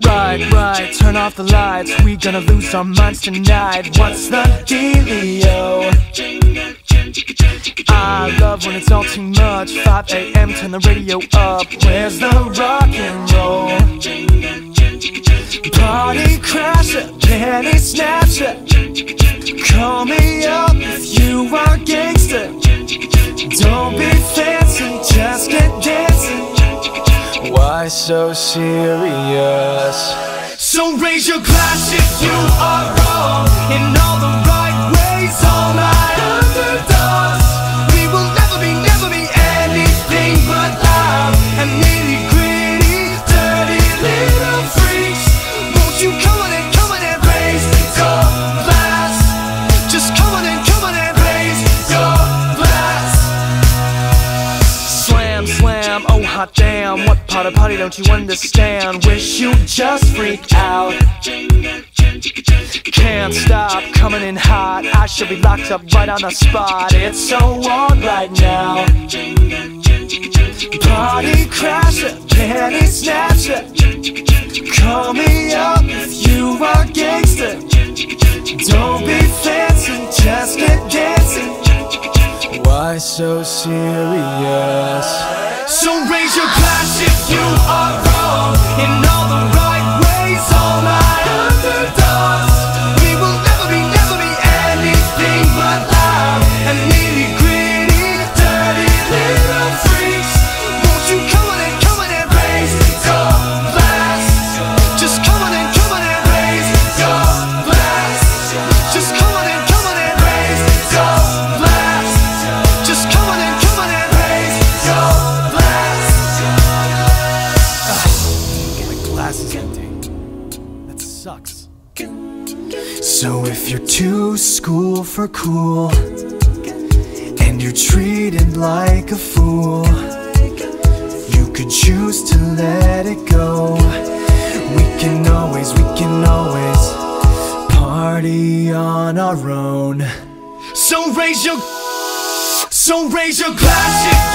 Right, turn off the lights. We gonna lose our minds tonight. What's the dealio? I love when it's all too much. 5 AM, turn the radio up. Where's the rock and roll? Party crasher, penny snatcher. Call me up if you are gangster. Don't be fancy, just get dancing. Why so serious? So raise your glass if you are wrong. In all the right ways, all my underdogs. We will never be anything but loud and nitty gritty, dirty little freaks. Won't you come on and raise your glass? Just come on and raise your glass. Slam, oh hot damn. What part of party don't you understand? Wish you just freaked out. Can't stop coming in hot. I should be locked up right on the spot. It's so on right now. Party crasher, penny snatcher. Call me up if you are gangster. Don't be fancy, just get dancing. Why so serious? So raise your glass if you are wrong. In all the right ways, all my underdogs. We will never be anything but loud and nitty gritty, dirty little freaks. Won't you come on and raise your glass? Just come on and raise your glass. Just come on and raise your glass. Just come on and raise your glass. My glass is empty. That sucks. So if you're too school for cool and you're treated like a fool, you could choose to let it go. We can always party on our own. So raise your glass.